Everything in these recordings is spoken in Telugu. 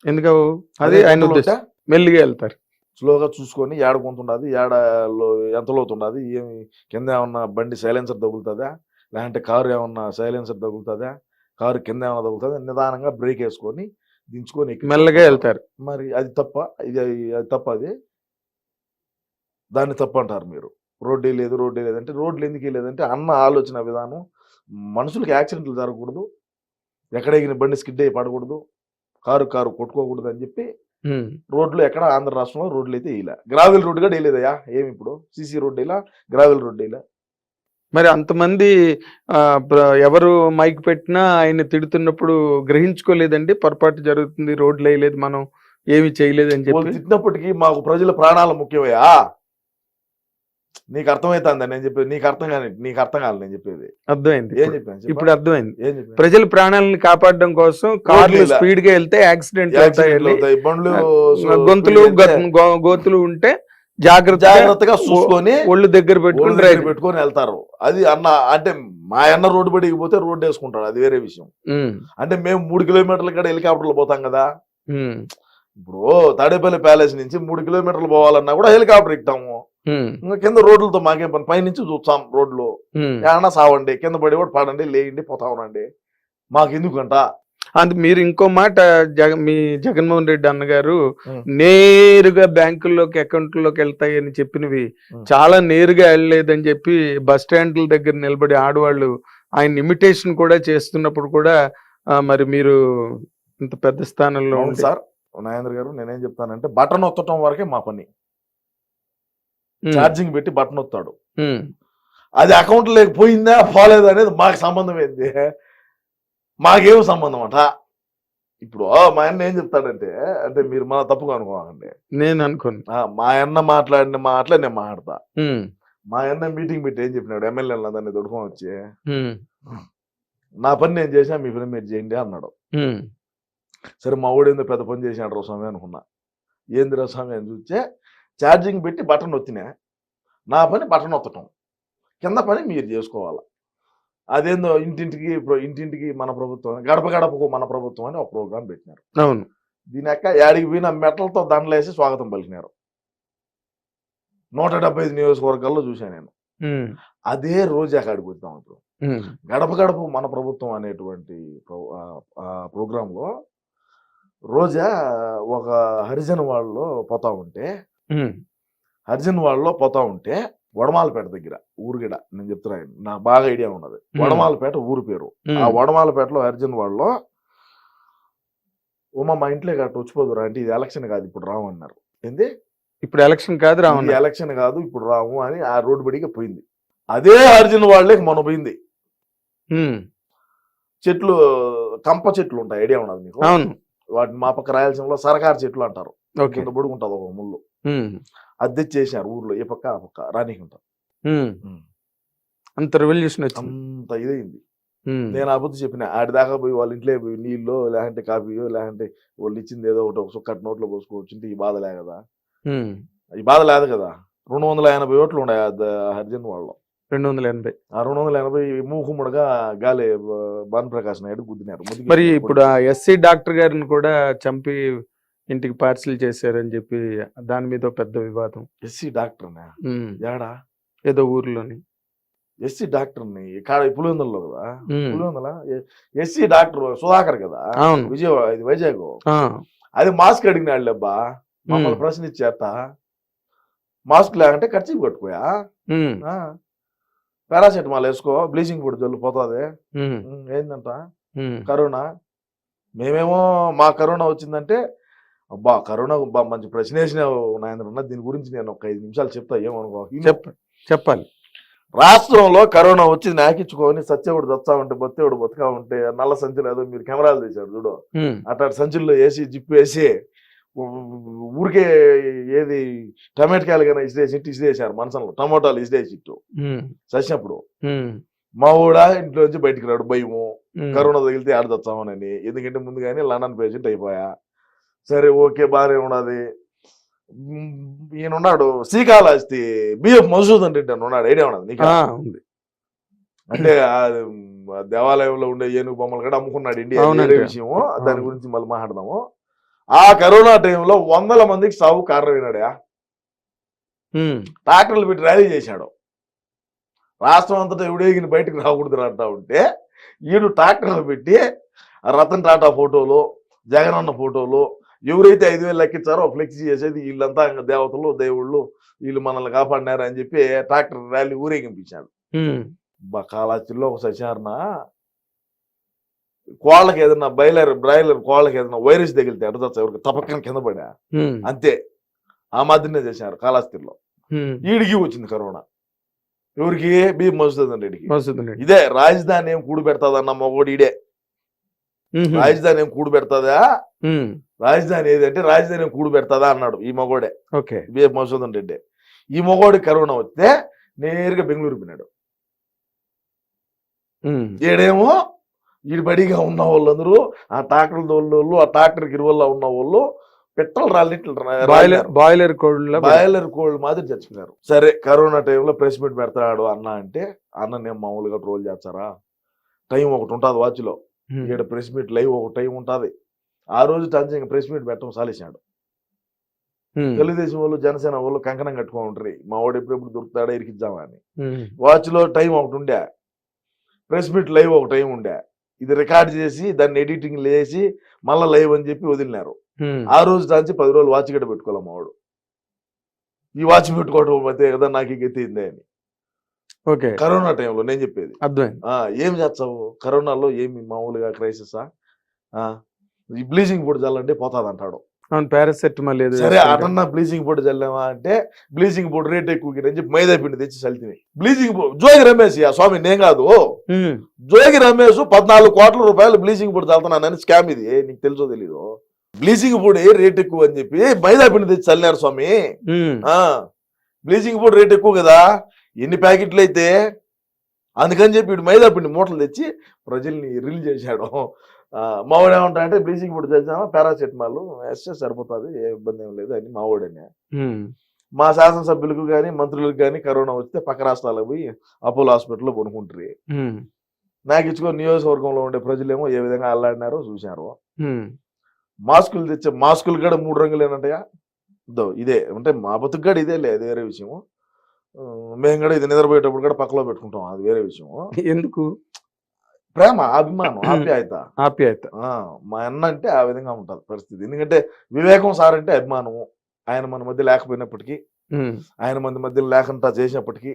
ఎందుకు అది అదే ఆయన గుంతలు ఉంటే ఉద్దేశం. మెల్లిగా వెళ్తారు. స్లోగా చూసుకొని ఏడ గుంతున్నది, ఏడ ఎంత లోతున్నది, ఏమి కింద ఏమన్నా బండి సైలెన్సర్ తగులుతుందా, లేదంటే కారు ఏమన్నా సైలెన్సర్ తగులుతుందా, కారు కింద ఏమన్నా తగులుతుందా, నిదానంగా బ్రేక్ వేసుకొని దించుకొని మెల్లగా వెళ్తారు. మరి అది తప్ప, ఇది అది తప్ప, అది దాన్ని తప్పు అంటారు మీరు. రోడ్డే లేదంటే రోడ్లు ఎందుకు లేదంటే అన్న ఆలోచన విధానం, మనుషులకు యాక్సిడెంట్లు జరగకూడదు, ఎక్కడ ఎగిన బండి స్కిడ్ అయ్యి పడకూడదు, కారు కొట్టుకోకూడదు అని చెప్పి రోడ్లు ఎక్కడ ఆంధ్ర రాష్ట్రంలో రోడ్లు అయితే వేయలే. గ్రావెల్ రోడ్డు కూడా వేయలేదయా, ఏమి ఇప్పుడు సీసీ రోడ్డు ఇలా, గ్రావెల్ రోడ్డు ఇలా. మరి అంతమంది ఎవరు మైక్ పెట్టినా ఆయన తిడుతున్నప్పుడు గ్రహించుకోలేదండి, పొరపాటు జరుగుతుంది, రోడ్లు వేయలేదు, మనం ఏమి చేయలేదని వాళ్ళు చెప్పి. తిట్టినప్పటికీ మాకు ప్రజల ప్రాణాలు ముఖ్యమయ్యా, నీకు అర్థమవుతుందని నేను చెప్పేది, నీకు అర్థం కాదు నేను చెప్పేది. అర్థమైంది, ఏం చెప్పాను ఇప్పుడు అర్థమైంది. ఏం చెప్పాను? ప్రజల ప్రాణాలను కాపాడడం కోసం కార్లు స్పీడ్ గా వెళ్తే యాక్సిడెంట్ అవుతాయి, బండ్లు గొంతులు గోతులు ఉంటే జాగ్రత్తగా చూసుకొని ఒళ్ళు దగ్గర పెట్టుకొని వెళ్తారు. అది అన్న అంటే మా అన్న రోడ్డు బడికి పోతే రోడ్డు వేసుకుంటాడు, అది వేరే విషయం. అంటే మేము 3 కిలోమీటర్ల కాడ హెలికాప్టర్లు పోతాం కదా. ఇప్పుడు తాడేపల్లి ప్యాలెస్ నుంచి 3 కిలోమీటర్లు పోవాలన్నా కూడా హెలికాప్టర్ ఎక్కుతాము. ఇంకా కింద రోడ్లతో మాకేం పని, పైనుంచి చూస్తాం రోడ్లు, ఏమన్నా సావండి, కింద పడి కూడా పడండి, లేయండి, పోతా ఉండండి, మాకు ఎందుకంట. అందుకు మీరు ఇంకో మాట, మీ జగన్మోహన్ రెడ్డి అన్నగారు నేరుగా బ్యాంకుల్లోకి అకౌంట్లోకి వెళ్తాయని చెప్పినవి చాలా నేరుగా వెళ్ళలేదని చెప్పి బస్ స్టాండ్ల దగ్గర నిలబడి ఆడవాళ్ళు ఆయన ఇమిటేషన్ కూడా చేస్తున్నప్పుడు కూడా మరి మీరు ఇంత పెద్ద స్థానంలో సార్ నాగేంద్ర గారు, నేనేం చెప్తానంటే బటన్ ఒత్తటం వరకే మా పని. ఛార్జింగ్ పెట్టి బటన్ ఒత్తాడు, అది అకౌంట్ లేకపోయిందా పోలేదా అనేది మాకు సంబంధం ఏంది, మాకేం సంబంధం అంట. ఇప్పుడు మా అన్న ఏం చెప్తాడంటే, అంటే మీరు మన తప్పుగా అనుకోవాలండి, నేను అనుకోను, మా అన్న మాట్లాడిన మాటలే నేను మాట్లాడతా. మా అన్న మీటింగ్ పెట్టి ఏం చెప్పినాడు, ఎమ్మెల్యేలు దాన్ని దొడుకొని వచ్చి, నా పని నేను చేసినా మీ పని మీరు చేయండి అన్నాడు. సరే మా ఊడు ఏందో పెద్ద పని చేసినాడు రా స్వామి అనుకున్నా. ఏంది రా స్వామి అని చూస్తే ఛార్జింగ్ పెట్టి బటన్ ఒత్తినా, నా పని బటన్ ఒత్తటం, కింద పని మీరు చేసుకోవాలి. అదేందో ఇంటింటికి మన ప్రభుత్వం, గడప గడపకు మన ప్రభుత్వం అని ఒక ప్రోగ్రాం పెట్టినారు. అవును, దీని యొక్క యాడికి పోయిన మెటలతో దండలేసి స్వాగతం పలికినారు. 175 నియోజకవర్గాల్లో చూశాను నేను. అదే రోజా కాడికి వచ్చాం. ఇప్పుడు గడప గడప మన ప్రభుత్వం అనేటువంటి ప్రోగ్రాంలో రోజా ఒక హరిజన్ వాళ్ళలో పోతా ఉంటే వడమాలపేట దగ్గర ఊరుగిడ, నేను చెప్తున్నా, నాకు బాగా ఐడియా ఉన్నది, వడమాలపేట ఊరు పేరు. ఆ వడమాలపేటలో హరిజన్ వాళ్ళలో మా ఇంట్లో గట్ట వచ్చిపోదురా అంటే, ఇది ఎలక్షన్ కాదు ఇప్పుడు రాము అన్నారు. ఏంది ఇప్పుడు ఎలక్షన్ కాదు రాము, ఎలక్షన్ కాదు ఇప్పుడు రాము అని ఆ రోడ్డు బడిగా పోయింది. అదే హరిజన్ వాళ్ళకి మొన్న పోయింది. చెట్లు, కంప చెట్లు ఉంటాయి, ఐడియా ఉన్నది మీకు? వాటిని మా పక్క రాయలసీమలో సరకారు చెట్లు అంటారు, కింద బొడుగుంటది ఒక ముళ్ళు, అది తెచ్చేసారు ఊర్లో, ఏ పక్క ఆ పక్క రానికుంటారు. అంత రెవల్యూషన్ వచ్చింది, అంత ఇదైంది. నేను ఆ బుద్ధి చెప్పిన, ఆడి దాకా పోయి వాళ్ళ ఇంట్లో పోయి నీళ్ళు లేదంటే కాఫీయో లేదంటే వాళ్ళు ఇచ్చింది ఏదో ఒకటి ఒక సుక్కటి నోట్లో పోసుకోవచ్చు, ఈ బాధ లే కదా, ఈ బాధ లేదు కదా. 280 ఓట్లు ఉన్నాయి హరిజన్ వాళ్ళు, 280. ఆ 280 మూకుముడుగా గాలి భానుప్రకాష్ నాయుడు గుద్దినారు. మరి ఇప్పుడు ఆ ఎస్సీ డాక్టర్ గారిని కూడా చంపి ఇంటికి పార్సిల్ చేశారని చెప్పి దాని మీద పెద్ద వివాదం. ఎస్సీ డాక్టర్ ఏడా, ఏదో ఊర్లోని ఎస్సీ డాక్టర్ని పులివెందులలో కదా, పులివెందుల ఎస్సీ డాక్టర్ సుధాకర్ కదా, విజయవాడ, ఇది వైజాగ్. అది మాస్క్ అడిగినాడు అబ్బా, మమ్మల్ని ప్రశ్న ఇచ్చేట, మాస్క్ లేకంటే ఖర్చు కట్టుకోయా, పారాసెటమాల్ వేసుకో, బ్లీచింగ్ పౌడర్ జల్లు పోతుంది, ఏందంట కరోనా. మేమేమో మా కరోనా వచ్చిందంటే, అబ్బా కరోనా మంచి ప్రశ్న వేసినావు నాయన, దీని గురించి నేను ఒక 5 నిమిషాలు చెప్తా, ఏమనుకో చెప్పాలి. రాష్ట్రంలో కరోనా వచ్చి నాకిచ్చుకొని సత్యవుడు దచ్చా ఉంటే బత్తేవుడు బతుకా ఉంటే నల్ల సంచులు ఏదో మీరు కెమెరాలు తీశారు చూడు, అట్లా సంచుల్లో వేసి జిప్పు వేసి ఊరికే ఏది టమాటకాయలు కానీ ఇసిరేసారు మనసంలో, టమోటాలు ఇసిరేసి ఇట్టు చచ్చినప్పుడు మా ఊడా ఇంట్లోంచి బయటికి రాడు, భయము కరోనా తగిలితే ఆడదచ్చామని. ఎందుకంటే ముందుగానే లండన్ పేషెంట్ అయిపోయా. సరే ఓకే బాగానే ఉన్నది. ఈయన ఉన్నాడు శ్రీకాళహస్తి బిఎఫ్ మధుసూదన్ రెడ్డి అని ఉన్నాడు, ఐడియా ఉన్నది నీకు? అంటే దేవాలయంలో ఉండే ఏనుగు బొమ్మలు కూడా అమ్ముకున్నాడు ఇండియా, వేరే విషయము, దాని గురించి మళ్ళీ మాట్లాడదాము. ఆ కరోనా టైంలో 100 మందికి సాగు కారణమైనాడా. ట్రాక్టర్లు పెట్టి ర్యాలీ చేశాడు. రాష్ట్రం అంతటా ఎవడేగిన బయటకు రాకూడదు అంటా ఉంటే ఈయన ట్రాక్టర్లు పెట్టి రతన్ టాటా ఫోటోలు, జగనన్న ఫోటోలు, ఎవరైతే 5,000 లెక్కించారో ఫ్లెక్సీ చేసేది వీళ్ళంతా ఇంకా దేవతలు దేవుళ్ళు, వీళ్ళు మనల్ని కాపాడినారు అని చెప్పి ట్రాక్టర్ ర్యాలీ ఊరేగింపించాడు. కాలాచిల్లో ఒక సచారణ కోళ్ళకి ఏదన్నా బ్రాయిలర్ కోళ్ళకి ఏదన్నా వైరస్ తగిలితే అడ్డదచ్చ ఎవరికి తపక్కన కింద పడా అంతే. ఆ మాదిరినే చేశారు కాళహస్తిలో. ఈడికి వచ్చింది కరోనా. ఎవరికి? బి మధుసూదన్ రెడ్డికి. ఇదే రాజధాని ఏం కూడు పెడతాదన్న మగోడు ఈడే. రాజధాని ఏం కూడు పెడతాదా, రాజధాని ఏదంటే రాజధాని ఏం కూడు పెడతాదా అన్నాడు ఈ మగోడే, బి మధుసూదన్ రెడ్డి. ఈ మగోడికి కరోనా వస్తే నేరుగా బెంగళూరు పోయినాడు. ఈడేమో ఈడు బడిగా ఉన్న వాళ్ళందరూ ఆ ట్రాక్టర్ దోళ్ళు, ఆ ట్రాక్టర్ గిరువల్లో ఉన్న వాళ్ళు పెట్రోల్ బాయిలర్ కోళ్ళు మాదిరి చచ్చిపోయారు. సరే కరోనా టైంలో ప్రెస్ మీట్ పెడతాడు అన్న అంటే, అన్న నేను మామూలుగా ట్రోల్ చేస్తారా, టైం ఒకటి ఉంటుంది వాచ్లో, ఇక్కడ ప్రెస్ మీట్ లైవ్ ఒక టైం ఉంటుంది. ఆ రోజు టంచంగా ప్రెస్ మీట్ పెట్టడం సాలేసాడు. తెలుగుదేశం వాళ్ళు జనసేన వాళ్ళు కంకణం కట్టుకొని ఉంటారు, మా వాడు ఎప్పుడెప్పుడు దొరుకుతాడో ఇరికిద్దామా అని. వాచ్లో టైం ఒకటి ఉండే, ప్రెస్ మీట్ లైవ్ ఒక టైం ఉండే. ఇది రికార్డ్ చేసి దాన్ని ఎడిటింగ్ లేసి మళ్ళీ లైవ్ అని చెప్పి వదిలినారు. ఆ రోజు దాంచి 10 రోజులు వాచ్ గడ్డ పెట్టుకోవాలి మా వాడు. ఈ వాచ్ పెట్టుకోవడం అయితే కదా నాకు గెత్తిందే అని. ఓకే, కరోనా టైంలో నేను చెప్పేది ఏం చేస్తావు కరోనాలో, ఏమి మామూలుగా క్రైసిసా, ఈ బ్లీచింగ్ పొడి చల్లంటే పోతాది అంటాడు. పారాసెటమాల్ సరే అటన్నా బ్లీచింగ్ పొడి చల్లామా అంటే బ్లీచింగ్ పొడి రేట్ ఎక్కువ అని చెప్పి మైదా పిండి తెచ్చి చల్లితే బ్లీచింగ్ పొడి. జోగి రమేష్ స్వామి నేను కాదు, జోగి రమేష్ 14 కోట్ల రూపాయలు బ్లీచింగ్ పొడి చల్లుతున్నానని స్కామ్. ఇది నీకు తెలుసో తెలీదు? బ్లీచింగ్ పొడి రేట్ ఎక్కువ అని చెప్పి మైదా పిండి తెచ్చి చల్లినారు స్వామి. బ్లీచింగ్ పొడి రేట్ ఎక్కువ కదా, ఎన్ని ప్యాకెట్లు అయితే, అందుకని చెప్పి ఇటు మైదా పిండి మూటలు తెచ్చి ప్రజల్ని రిల్ చేశాడు. మావాడు ఏమంటాడంటే బ్లీచింగ్ పొడి చల్లినా పారాసెటమాల్ వేస్తే సరిపోతుంది, ఏ ఇబ్బంది ఏం లేదు అని మావాడనే. మా శాసనసభ్యులకు కానీ మంత్రులకు కానీ కరోనా వస్తే పక్క రాష్ట్రాలకు పోయి అపోలో హాస్పిటల్లో కొనుక్కుంటారు. నాకు ఇచ్చుకొని నియోజకవర్గంలో ఉండే ప్రజలేమో ఏ విధంగా అల్లాడినారో చూశారు. మాస్కులు తెచ్చే మాస్కులు కూడా 3 రంగులు ఏంటంటయా, ఇదే అంటే మా బతుకుగాడు ఇదే లేదు, వేరే విషయము. మేము కూడా ఇది నిద్రపోయేటప్పుడు కూడా పక్కలో పెట్టుకుంటాం, అది వేరే విషయము. ఎందుకు? ప్రేమ, అభిమానం, ఆప్యాయత. మా అన్న అంటే ఆ విధంగా ఉంటుంది పరిస్థితి. ఎందుకంటే వివేకం సార్ అంటే అభిమానము. ఆయన మన మధ్య లేకపోయినప్పటికీ, ఆయన మన మధ్య లేకుండా చేసినప్పటికీ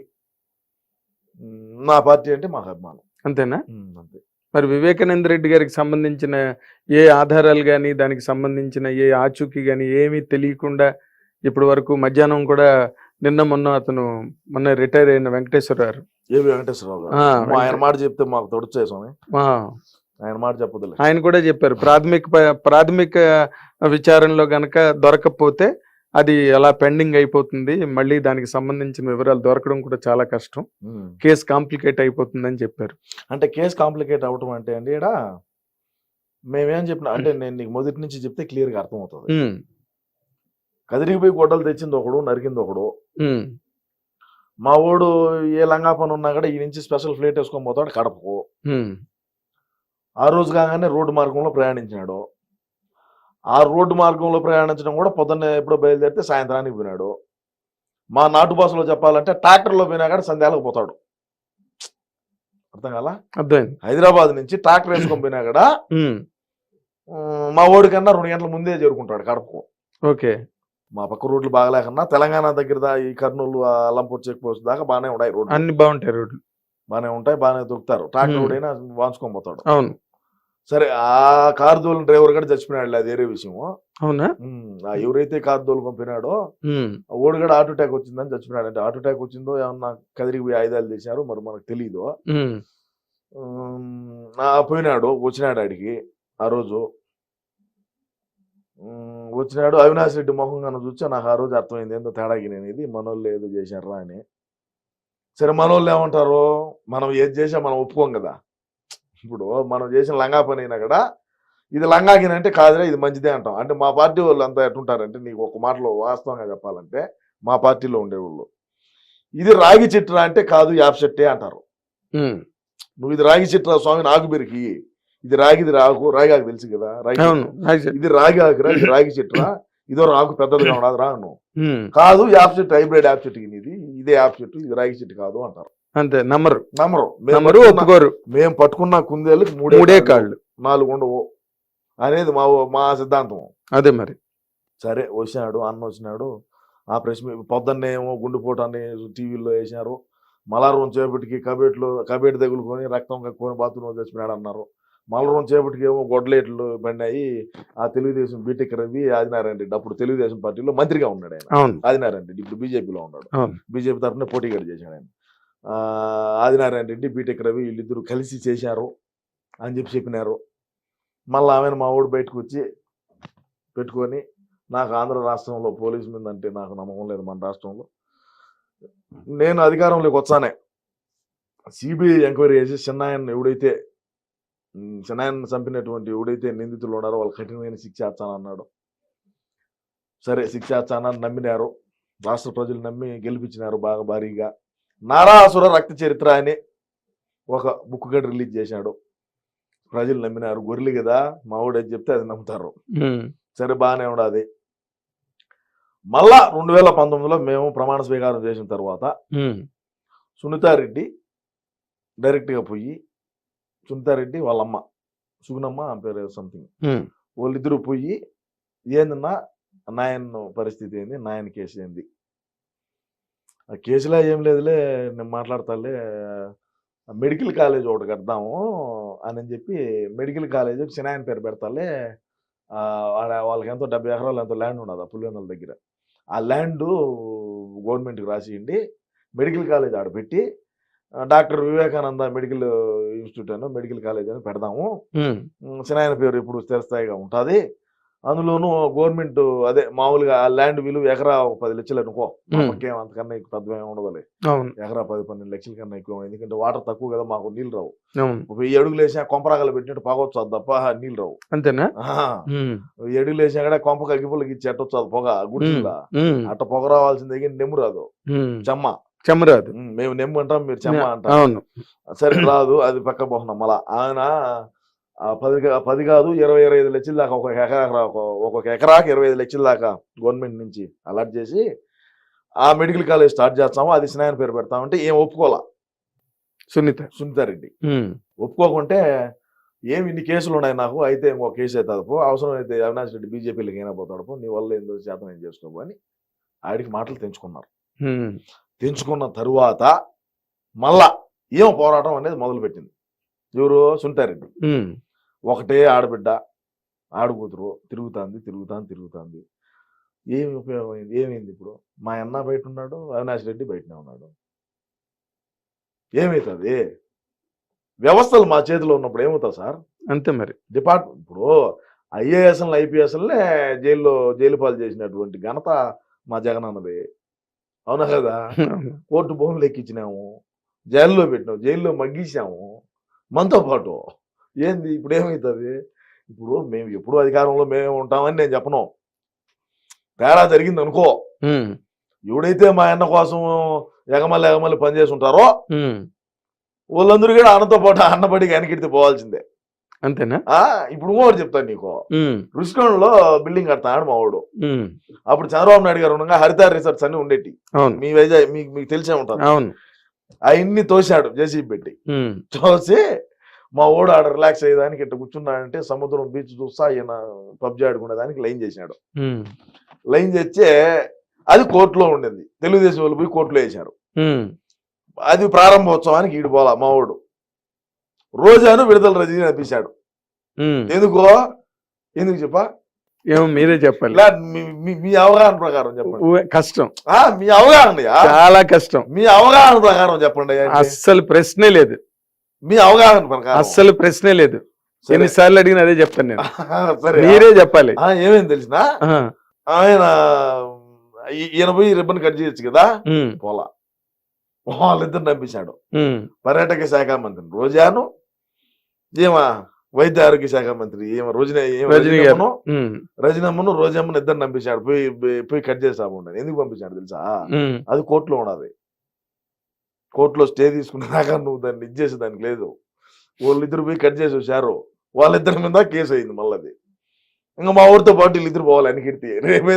నా పార్టీ అంటే మాకు అభిమానం. అంతేనా? అంతే. మరి వివేకానంద రెడ్డి గారికి సంబంధించిన ఏ ఆధారాలు కానీ, దానికి సంబంధించిన ఏ ఆచూకీ కానీ ఏమీ తెలియకుండా ఇప్పటి వరకు మధ్యాహ్నం కూడా మొన్న రిటైర్ అయిన వెంకటేశ్వరరావు, ఆయన మాట చెప్తే మాకు తొడుచే స్వామి, ఆయన మాట చెప్పదు. ఆయన కూడా చెప్పారు ప్రాథమిక విచారణలో గనక దొరకకపోతే అది అలా పెండింగ్ అయిపోతుంది, మళ్ళీ దానికి సంబంధించిన వివరాలు దొరకడం కూడా చాలా కష్టం, కేసు కాంప్లికేట్ అయిపోతుంది అని చెప్పారు. అంటే కేసు కాంప్లికేట్ అవటం అంటే అండి ఇక్కడ మేమేం చెప్పినా అంటే నేను నీకు మొదటి నుంచి చెప్తే క్లియర్ గా అర్థమవుతుంది. కదిరిగిపోయి గొడ్డలు తెచ్చింది ఒకడు, నరికింది ఒకడు. మా వాడు ఏ లంగా పని ఉన్నా కూడా ఈ నుంచి స్పెషల్ ఫ్లైట్ వేసుకొని పోతాడు కడపకు. ఆ రోజు కాగానే రోడ్డు మార్గంలో ప్రయాణించినాడు. ఆ రోడ్డు మార్గంలో ప్రయాణించడం కూడా పొద్దున్నే ఎప్పుడో బయలుదేరితే సాయంత్రానికి పోయినాడు. మా నాటు భాషలో చెప్పాలంటే ట్రాక్టర్లో పోయినా కూడా సంధ్యాలకు పోతాడు. అర్థం కాలా? హైదరాబాద్ నుంచి ట్రాక్టర్ వేసుకొని పోయినా కూడా మా ఓడి కన్నా 2 గంటల ముందే చేరుకుంటాడు కడపకు. ఓకే, మా పక్క రోడ్లు బాగలేకన్నా తెలంగాణ దగ్గర ఈ కర్నూలు అల్లంపూర్ చెక్ పోస్ట్ దాకా బాగానే ఉన్నాయి రోడ్లు, అన్ని బాగుంటాయి, రోడ్లు బాగానే ఉంటాయి, బాగానే దొరుకుతారు. ట్రాక్టర్ రోడ్ అయినా వాంచుకొని పోతాడు. అవును. సరే ఆ కారు దోలిన డ్రైవర్ కూడా చచ్చిపోయినాడు, అది వేరే విషయము. అవునా? ఎవరైతే కారు దోలుకొని పోయినాడో ఓడి కూడా హార్ట్ అటాక్ వచ్చిందని చచ్చిపోయినాడు. అంటే హార్ట్ అటాక్ వచ్చిందో ఏమన్నా కదిరికి పోయి ఆయుధాలు తీశారు మరి మనకు తెలీదు. పోయినాడు, వచ్చినాడు ఆడికి. ఆ రోజు వచ్చినాడు, అవినాష్ రెడ్డి మొహంగా చూస్తే నాకు ఆ రోజు అర్థమైంది ఏందో తేడాకి నేను ఇది మనోళ్ళు ఏదో చేశారా అని. సరే మనోళ్ళు ఏమంటారు, మనం ఏది చేసా మనం ఒప్పుకోం కదా. ఇప్పుడు మనం చేసిన లంగా పని అయినా కూడా ఇది లంగాకిన అంటే కాదురా ఇది మంచిదే అంటాం. అంటే మా పార్టీ వాళ్ళు అంతా ఎట్టుంటారంటే నీకు ఒక మాటలో వాస్తవంగా చెప్పాలంటే మా పార్టీలో ఉండేవాళ్ళు ఇది రాగి చెట్టురా అంటే కాదు యాప్ చెట్టే అంటారు. నువ్వు ఇది రాగి చెట్టురా స్వామి నాకు బెరికి ఇది రాగిది రాగాకు తెలుసు కదా రాగి అవును చెట్టు. ఇది రాగి ఆకురా, ఇది రాగి చెట్టురా, ఇదో రాకు పెద్దదిగా ఉండదు రాను కాదు, యాప్ చెట్టు హైబ్రిడ్ యాప్ చెట్టు ఇది, ఇదే యాప్ చెట్టు, ఇది రాగి చెట్టు కాదు అంటారు. అంతే నమ్మరు నమ్మరు ఒప్పుకోరు. మేము పట్టుకున్న కుందేళ్ళకి మూడే కాళ్ళు 4 ఉండవు అనేది మా సిద్ధాంతం. అదే మరి సరే వచ్చినాడు అన్న వచ్చినాడు, ఆ ప్రెస్ పొద్దున్నే ఏమో గుండెపోటాన్ని టీవీలో వేసినారు, మలారం చేపటికి కబేట్ తగులుకొని రక్తం కక్కుని బాత్రూంలో చచ్చిపోయాడు అన్నారు. మలరం చేపటికి ఏమో గొడ్డలేట్లు పడినాయి. ఆ తెలుగుదేశం బీటెక్ రవి ఆదినారాయణ రెడ్డి అప్పుడు తెలుగుదేశం పార్టీలో మంత్రిగా ఉన్నాడు ఆయన. ఆదినారాయణ రెడ్డి ఇప్పుడు బీజేపీలో ఉన్నాడు, బీజేపీ తరఫున పోటీగా చేశాడు ఆయన. ఆదినారాయణ రెడ్డి బీటెక్ రవి వీళ్ళిద్దరు కలిసి చేశారు అని చెప్పినారు. మళ్ళీ ఆమెను మా ఊడు బయటకు వచ్చి పెట్టుకొని, నాకు ఆంధ్ర రాష్ట్రంలో పోలీసు మీద అంటే నాకు నమ్మకం లేదు, మన రాష్ట్రంలో నేను అధికారంలోకి వచ్చానే సిబిఐ ఎంక్వైరీ చేసి చిన్నాయన్ని చంపినటువంటి ఎవడైతే నిందితులు ఉన్నారో వాళ్ళు కఠినమైన శిక్ష చేస్తానన్నాడు. సరే శిక్ష చేస్తానని నమ్మినారు, రాష్ట్ర ప్రజలు నమ్మి గెలిపించినారు బాగా భారీగా. నారాసుర రక్త చరిత్ర అని ఒక బుక్ గడ్ రిలీజ్ చేశాడు, ప్రజలు నమ్మినారు. గొర్రెలు కదా మా ఊడేది చెప్తే అది నమ్ముతారు. సరే బాగానే ఉండదు. మళ్ళా 2019లో మేము ప్రమాణ స్వీకారం చేసిన తర్వాత సునీతారెడ్డి డైరెక్ట్గా పోయి, సునీతారెడ్డి వాళ్ళమ్మ సుగుణమ్మ పేరు సంథింగ్, వాళ్ళిద్దరూ పోయి ఏందన్నా నాయన పరిస్థితి ఏంది, నాయన కేసు ఏంది, ఆ కేసులో ఏం లేదులే నేను మాట్లాడతాలే, మెడికల్ కాలేజ్ ఒకటి కడదాము అని చెప్పి మెడికల్ కాలేజ్ చిన్నాయన పేరు పెడతాలే, వాళ్ళకి ఎంతో 70 ఎకరాలు ఎంతో ల్యాండ్ ఉన్నది ఆ పులివెందుల దగ్గర, ఆ ల్యాండ్ గవర్నమెంట్కి రాసియండి, మెడికల్ కాలేజ్ ఆడ పెట్టి డాక్టర్ వివేకానంద మెడికల్ ఇన్స్టిట్యూట్ అని మెడికల్ కాలేజ్ అని పెడదాము, చిన్నాయన పేరు ఇప్పుడు స్థిరస్థాయిగా ఉంటుంది, అందులోనూ గవర్నమెంట్ అదే మామూలుగా ఆ ల్యాండ్ విలువ ఎకరా 10 లక్షలు అనుకో, మనకేం అంతకన్నా ఎక్కువ పెద్దగా ఉండదులే, ఎకరా 10-12 లక్షల కన్నా ఎక్కువ, ఎందుకంటే వాటర్ తక్కువ కదా, మాకు నీళ్ళు రావు, 1000 అడుగులు వేసినా కొంపరాగలు పెట్టినట్టు పగవచ్చు తప్ప నీళ్ళు రావు. అంతేనా? 1000 అడుగులు వేసినా కూడా కొంప అగ్గిపుల్లకి ఇచ్చి ఎట్టొచ్చు పొగ గుడిలా, అట్ట పొగ రావాల్సిందే కానీ నెమ్ము రాదు, చెమ్మ రాదు. మేము నెమ్ము అంటాం, మీరు చెమ్మ అంటాం. సరే రాదు, అది పక్క పోతున్నాం. మళ్ళా ఆయన 10 కాదు 20-25 లక్షల దాకా ఒక్కొక్క ఎకరాకి 25 లక్షల దాకా గవర్నమెంట్ నుంచి అలాట్ చేసి ఆ మెడికల్ కాలేజ్ స్టార్ట్ చేస్తాము, అది చిన్నాయన పేరు పెడతామంటే ఏం ఒప్పుకోవాలా సునీతారెడ్డి. ఒప్పుకోకుంటే ఏమి ఇన్ని కేసులు ఉన్నాయి నాకు, అయితే ఇంకో కేసు అవుతుంది పో, అవసరం అయితే అవినాష్ రెడ్డి బీజేపీలోకి అయినా పోతాడు పో, నీ వల్ల ఏందో శాతం ఏం చేసుకోబో అని ఆడికి మాటలు తెంచుకున్నారు. తెంచుకున్న తరువాత మళ్ళా ఏం పోరాటం అనేది మొదలుపెట్టింది ఎవరు, సునీతారెడ్డి. ఒకటే ఆడబిడ్డ ఆడకూతురు తిరుగుతాంది. ఏమి ఉపయోగం అయింది, ఏమైంది? ఇప్పుడు మా అన్న బయట ఉన్నాడు, అవినాష్ రెడ్డి బయటనే ఉన్నాడు, ఏమవుతుంది? వ్యవస్థలు మా చేతిలో ఉన్నప్పుడు ఏమవుతుంది సార్? అంతే మరి. డిపార్ట్మెంట్ ఇప్పుడు ఐఏఎస్ఎల్ ఐపీఎస్ఎల్నే జైలు పాలు చేసినటువంటి ఘనత మా జగన్ అన్నది, అవునా కదా? కోర్టు భూములు ఎక్కించినాము, జైల్లో పెట్టినాము, జైల్లో మగ్గించాము మనతో పాటు. ఏంది ఇప్పుడు ఏమవుతుంది? ఇప్పుడు మేము ఎప్పుడు అధికారంలో మేమే ఉంటామని నేను చెప్పను, తేడా జరిగింది అనుకో, ఎవడైతే మా అన్న కోసం ఎగమల్లి పనిచేసి ఉంటారో వాళ్ళందరూ కూడా అన్నతో పాటు అన్నబడికి వెనకెడితే పోవాల్సిందే. అంతేనా? ఇప్పుడు కూడా చెప్తాను నీకు, రుషికొండలో బిల్డింగ్ కడతాడు మా వాడు, అప్పుడు చంద్రబాబు నాయుడు గారు ఉండగా హరితార్ రిసార్ట్స్ అన్ని ఉండేటి, మీ వైజాగ్ మీకు తెలిసే ఉంటారు, అవన్నీ తోసాడు జేసీబీ పెట్టి. తోసి మా ఓడు ఆడ రిలాక్స్ అయ్యేదానికి ఇట్లా కూర్చున్నాడంటే సముద్రం బీచ్ చూస్తా ఈయన పబ్జీ ఆడుకునేదానికి లైన్ చేసినాడు. లైన్ చేస్తే అది కోర్టులో ఉండింది, తెలుగుదేశం వాళ్ళు పోయి కోర్టులో వేశారు. అది ప్రారంభోత్సవానికి ఈడు పోలా మా ఓడు, రోజాను విడుదల రజనీ అనిపించాడు. ఎందుకు చెప్పా? ఏమో మీరే చెప్పాలి, మీ అవగాహన ప్రకారం చెప్పండి. కష్టం, మీ అవగాహన చాలా కష్టం, మీ అవగాహన ప్రకారం చెప్పండి. అస్సలు ప్రశ్నే లేదు, మీ అవగాహన ప్రకారం అస్సలు ప్రశ్నే లేదు. ఎన్నిసార్లు అడిగిన అదే చెప్తాను నేను, మీరే చెప్పాలి. ఏమేమి తెలిసిన ఆయన ఈయన పోయి రిబ్బన్ కట్ చేయొచ్చు కదా, పోలా, వాళ్ళిద్దరు నంపించాడు. పర్యాటక శాఖ మంత్రి రోజాను, ఏమా వైద్య ఆరోగ్య శాఖ మంత్రి ఏమో రజనమ్మను రోజమ్మను ఇద్దరు నంపించాడు. పోయి కట్ చేసాము. ఎందుకు పంపించాడు తెలుసా? అది కోర్టులో ఉన్నది, కోర్టులో స్టే తీసుకునేదాకా నువ్వు దాన్ని ఇచ్చేసేదానికి లేదు. వాళ్ళిద్దరు పోయి కట్ చేసి వచ్చారు. వాళ్ళిద్దరి మీద కేసు అయింది మళ్ళీ అది. ఇంకా మా ఊరితో పాటు వీళ్ళిద్దరు పోవాలి అనికిడితే రేపు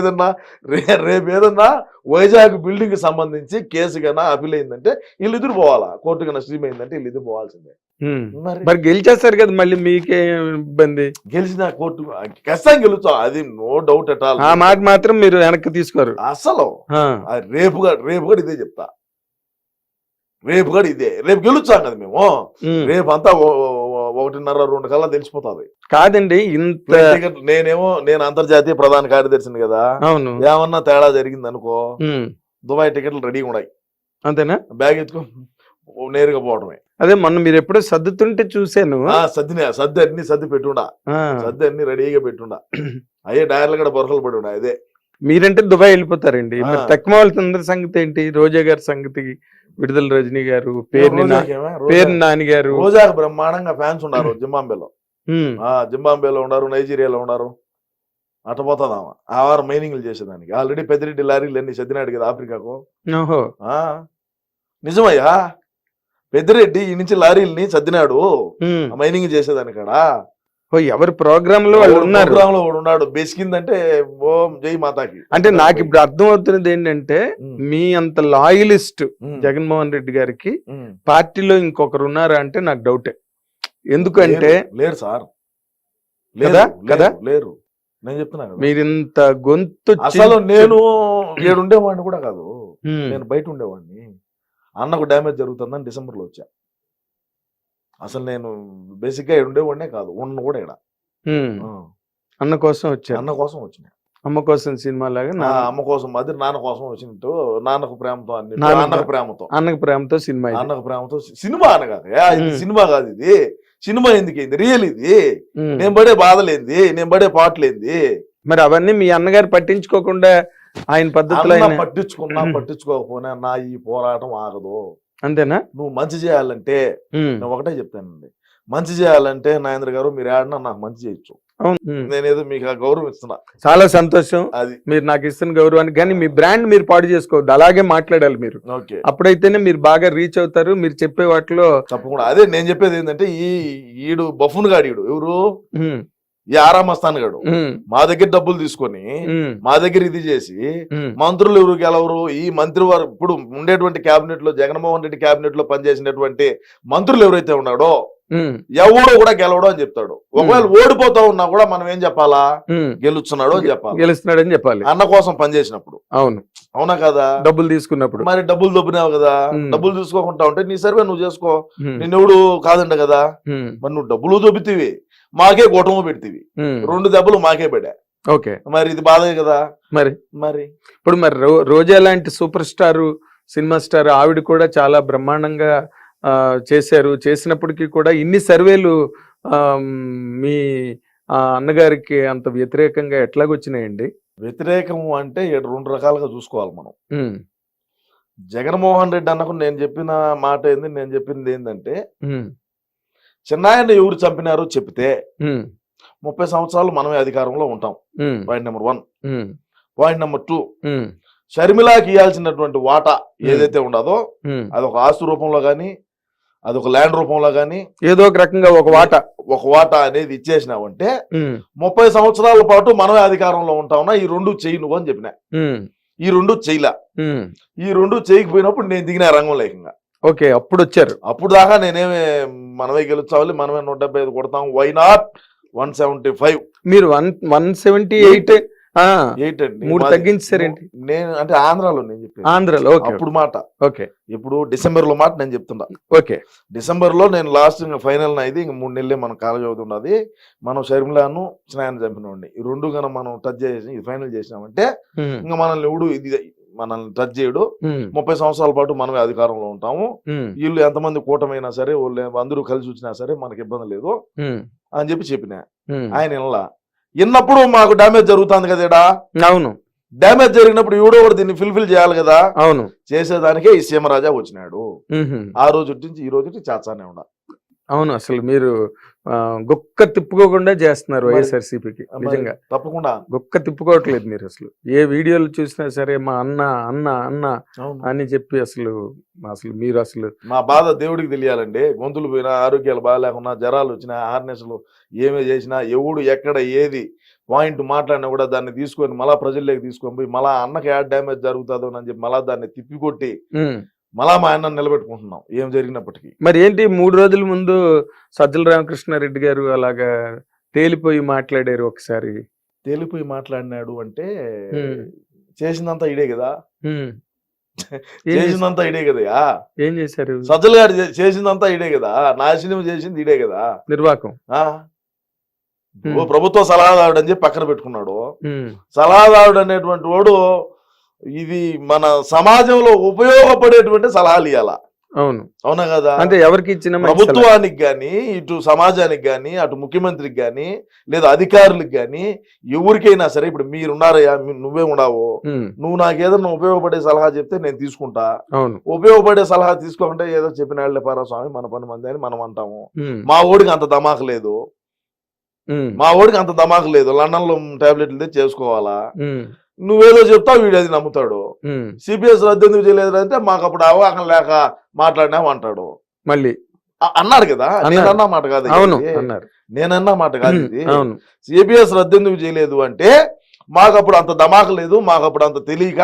ఏదన్నా వైజాగ్ బిల్డింగ్ కి సంబంధించి కేసు కన్నా అపీల్ అయిందంటే వీళ్ళిద్దరు పోవాలా, కోర్టు కన్నా స్ట్రీమ్ అయిందంటే వీళ్ళిద్దరు పోవాల్సిందే. మరి గెలిచేస్తారు కదా, మళ్ళీ మీకే ఇబ్బంది. గెలిచిన కోర్టు ఖచ్చితంగా గెలుస్తాం, అది నో డౌట్ అట్ ఆల్. ఆ మాట మాత్రం మీరు వెనక్కి తీసుకోరు అసలు. రేపు కూడా ఇదే చెప్తా, రేపు కూడా ఇదే, రేపు గెలుచాం కదా మేము. రేపు అంతా 1:30-2 కల్లా తెలిసిపోతుంది. కాదండి ఇంత నేను అంతర్జాతీయ ప్రధాన కార్యదర్శిని కదా, అవును, ఏమన్నా తేడా జరిగింది అనుకో దుబాయ్ టికెట్లు రెడీగా ఉన్నాయి, అంతేనా? బ్యాగ్ ఎత్తుకో నేరుగా పోవడమే. అదే మొన్న మీరు ఎప్పుడో సర్దుతుంటే చూసాను. సర్ది అన్ని పెట్టుండా, సర్ది అన్ని రెడీగా పెట్టుండా, అయ్యే డైర్లు కూడా బొరకలు పడి ఉండా. అదే మీరంటే దుబాయ్ వెళ్ళిపోతారండి. మరి తక్కువ వాళ్ళందరి సంగతి ఏంటి? రోజా గారి సంగతి, విడుదల రజనీ గారు, పేరు నాని గారు. రోజాకు బ్రహ్మాండంగా ఫ్యాన్స్ ఉన్నారు జింబాంబేలో ఉన్నారు, నైజీరియాలో ఉన్నారు. అట్ట పోతుందామా ఆ వారం మైనింగ్లు చేసేదానికి. ఆల్రెడీ పెద్దిరెడ్డి లారీలు అన్ని సర్దినాడు కదా ఆఫ్రికాకు. నిజమయ్యా, పెద్దిరెడ్డి ఈ నుంచి లారీలని సర్దినాడు మైనింగ్ చేసేదాని కాడ. ఎవరి ప్రోగ్రామ్ లో వాళ్ళు ఉన్నారు, ప్రోగ్రామ్ లో ఉన్నాడు. బెసికిందంటే ఓం జై మాతాకి. అంటే నాకు ఇప్పుడు అర్థం అవుతున్నది ఏంటంటే, మీ అంత లాయలిస్ట్ జగన్మోహన్ రెడ్డి గారికి పార్టీలో ఇంకొకరు ఉన్నారా అంటే నాకు డౌటే. ఎందుకంటే లేరు సార్, కదా లేరు. నేను చెప్తున్నా మీరింత గొంతు. అసలు నేను ఉండేవాడిని కూడా కాదు, నేను బయట ఉండేవాడిని. అన్నకు డ్యామేజ్ జరుగుతుందని డిసెంబర్ లో వచ్చా. అసలు నేను బేసిక్ గా ఉండేవాడినే కాదు, ఉన్న కూడా ఇక్కడ అన్న కోసం వచ్చా. అన్న కోసం వచ్చిన, అమ్మ కోసం సినిమా లాగా అమ్మ కోసం మాదిరి నాన్న కోసం వచ్చినట్టు, నాన్నకు ప్రేమతో అన్ని, అన్నకు ప్రేమతో, అన్నకు ప్రేమతో సినిమా, అన్నకు ప్రేమతో సినిమా అనగాదు. ఇది సినిమా కాదు, ఇది సినిమా ఎందుకైంది, రియల్ ఇది. నేను పడే బాధలేంది, నేను పడే పాటలేంది. మరి అవన్నీ మీ అన్నగారు పట్టించుకోకుండా ఆయన పద్ధతిలో పట్టించుకోకపోయినా నా ఈ పోరాటం ఆగదు. అంతేనా? నువ్వు మంచి చేయాలంటే నేను ఒకటే చెప్తానండి, మంచి చేయాలంటే నాగేంద్ర గారు మీరు ఆడినా నాకు మంచి చేయొచ్చు. నేనేదో మీకు ఆ గౌరవం ఇస్తున్నా, చాలా సంతోషం. అది మీరు నాకు ఇస్తున్న గౌరవానికి. కానీ మీ బ్రాండ్ మీరు పాడు చేసుకోవద్దు, అలాగే మాట్లాడాలి మీరు. అప్పుడైతేనే మీరు బాగా రీచ్ అవుతారు. మీరు చెప్పే వాటిలో తప్పకుండా. అదే నేను చెప్పేది ఏంటంటే, ఈడు బఫున్ గాడు, ఎవరు ఈ ఆరామస్థాన్ గాడు మా దగ్గర డబ్బులు తీసుకొని మా దగ్గర ఇది చేసి మంత్రులు ఎవరు గెలవరు. ఈ మంత్రి వారు ఇప్పుడు ఉండేటువంటి కేబినెట్ లో, జగన్మోహన్ రెడ్డి కేబినెట్ లో పనిచేసినటువంటి మంత్రులు ఎవరైతే ఉన్నాడో ఎవడో కూడా గెలవడం అని చెప్తాడు. ఒకవేళ ఓడిపోతా ఉన్నా కూడా మనం ఏం చెప్పాలా, గెలుస్తున్నాడు అని చెప్పాలి, గెలుస్తున్నాడని చెప్పాలి. అన్న కోసం పనిచేసినప్పుడు. అవునా కదా? డబ్బులు తీసుకున్నప్పుడు మరి డబ్బులు దొబ్బినావు కదా, డబ్బులు తీసుకోకుండా ఉంటే నీ సర్వే నువ్వు చేసుకో, నిన్నెవడు కాదంట కదా. మరి నువ్వు డబ్బులు దొబ్బితేవి, మాకే గోటము పెడితేవి, 2 దెబ్బలు మాకే పడా. ఓకే, మరి ఇది బాధే కదా. మరి ఇప్పుడు మరి రోజా లాంటి సూపర్ స్టార్, సినిమా స్టార్ ఆవిడ కూడా చాలా బ్రహ్మాండంగా చేశారు. చేసినప్పటికీ కూడా ఇన్ని సర్వేలు మీ అన్నగారికి అంత వ్యతిరేకంగా ఎట్లాగొచ్చినాయండి? వ్యతిరేకం అంటే 2 రకాలుగా చూసుకోవాలి మనం. జగన్మోహన్ రెడ్డి అన్నకు నేను చెప్పిన మాట ఏంది, నేను చెప్పింది ఏంటంటే, చిన్నాయన ఎవరు చంపినారో చెప్తే 30 సంవత్సరాలు మనమే అధికారంలో ఉంటాం. Point number 1. పాయింట్ నెంబర్ 2, షర్మిలాకి ఇవ్వాల్సినటువంటి వాటా ఏదైతే ఉండదో అదొక ఆస్తు రూపంలో గానీ, అదొక ల్యాండ్ రూపంలో గానీ, ఏదో ఒక రకంగా ఒక వాటా అనేది ఇచ్చేసినావంటే 30 సంవత్సరాల పాటు మనమే అధికారంలో ఉంటావునా. ఈ 2 చెయ్యి నువ్వు అని చెప్పినా. ఈ 2 చెయ్యిలా. ఈ 2 చేయకపోయినప్పుడు నేను దిగిన రంగం లేకంగా. ఓకే, అప్పుడు వచ్చారు. అప్పుడు దాకా నేనేమి మనమే గెలుచాలి, మనమే 175 కొడతాం. Why not 175? మీరు 178 అండి, 3 తగ్గించారేంటి? నేను అంటే ఆంధ్రాలో నేను చెప్పాను, ఆంధ్రాలో అప్పుడు మాట. ఓకే, ఇప్పుడు డిసెంబర్ లో మాట నేను చెప్తున్నా. ఓకే, డిసెంబర్ లో నేను లాస్ట్ ఫైనల్ ఇది, ఇంక 3 నెలలే మనం కాలేజ్ అవుతున్నది. మనం షర్మిలాను చిన్నాయన చంపినండి, ఈ 2 కన్నా మనం టచ్ చేసి ఇది ఫైనల్ చేసినామంటే ఇంకా మనల్ని ఎవడు మనల్ని టచ్ చేయడు. 30 సంవత్సరాల పాటు మనమే అధికారంలో ఉంటాము. వీళ్ళు ఎంతమంది కూటమైనా సరే, వాళ్ళు అందరూ కలిసి వచ్చినా సరే మనకి ఇబ్బంది లేదు అని చెప్పిన ఆయన విన్నప్పుడు మాకు డ్యామేజ్ జరుగుతుంది కదా. అవును, డ్యామేజ్ జరిగినప్పుడు ఎవడో ఒకటి దీన్ని ఫుల్ఫిల్ చేయాలి కదా. అవును, చేసేదానికే ఈ సీమరాజా వచ్చినాడు. ఆ రోజు నుంచి ఈ రోజు చాచానే ఉండ. అవును, అసలు మీరు గొక్క తిప్పుకోకుండా చేస్తున్నారు మరి- వైఎస్ఆర్సీపీకి. మరి నిజంగా తప్పకుండా. గొక్క తిప్పుకోవట్లేదు మీరు అసలు. ఏ వీడియోలు చూసినా సరే మా అన్న అన్న అన్న అవును. అని చెప్పి అసలు మీరు అసలు నా బాధ దేవుడికి తెలియాలండి. గొంతులు పోయినా, ఆరోగ్యాలు బాగాలేకున్నా, జ్వరాలు వచ్చినా, హార్నెస్లు ఏమే చేసినా, ఎవడు ఎక్కడ ఏది పాయింట్ మాట్లాడినా కూడా దాన్ని తీసుకొని మళ్ళా ప్రజల్లోకి తీసుకొని పోయి మళ్ళా అన్నకి యాడ్ డ్యామేజ్ జరుగుతుందో అని చెప్పి మళ్ళా దాన్ని తిప్పికొట్టి మళ్ళా మా అన్న నిలబెట్టుకుంటున్నాం ఏం జరిగినప్పటికీ. మరి ఏంటి 3 రోజుల ముందు సజ్జల రామకృష్ణారెడ్డి గారు అలాగా తేలిపోయి మాట్లాడారు ఒకసారి. తేలిపోయి మాట్లాడినాడు అంటే చేసిందంతా ఇడే కదా, చేసిందంతా ఇడే కదా. ఏం చేశారు? సజ్జల గారు చేసిందంతా ఇడే కదా, నాశనం చేసింది ఇడే కదా, నిర్వాకం. ప్రభుత్వ సలహాదారుడు అని చెప్పి పక్కన పెట్టుకున్నాడు. సలహాదారుడు అనేటువంటి వాడు ఇది మన సమాజంలో ఉపయోగపడేటువంటి సలహాలు ఇవ్వాల. అవును, అవునా కదా? అంటే ఎవరికి ఇచ్చిన ప్రభుత్వానికి గాని, ఇటు సమాజానికి గాని, అటు ముఖ్యమంత్రికి గాని, లేదా అధికారులకు గాని, ఎవరికైనా సరే. ఇప్పుడు మీరున్నారయ్యా, నువ్వే ఉన్నావు, నువ్వు నాకు ఏదన్నా ఉపయోగపడే సలహా చెప్తే నేను తీసుకుంటా. అవును, ఉపయోగపడే సలహా తీసుకోకుండా ఏదో చెప్పిన వాళ్ళే పారా స్వామి మన పని మంది అని మనం అంటాము. మా ఓడికి అంత దమాకు లేదు, మా ఓడికి అంత దమాకు లేదు. లండన్ లో టాబ్లెట్లు తెచ్చి చేసుకోవాలా. నువ్వేదో చెప్తావు, వీడు అది నమ్ముతాడు. సిపిఎస్ రద్దు ఎందుకు చేయలేదు అంటే మాకు అప్పుడు అవగాహన లేక మాట్లాడినావు అంటాడు. మళ్ళీ అన్నారు కదా, నేనన్నా మాట కాదు, నేనన్నా మాట కాదు ఇది. సిపిఎస్ రద్దు ఎందుకు చేయలేదు అంటే మాకు అప్పుడు అంత దమాకు లేదు, మాకు అప్పుడు అంత తెలియక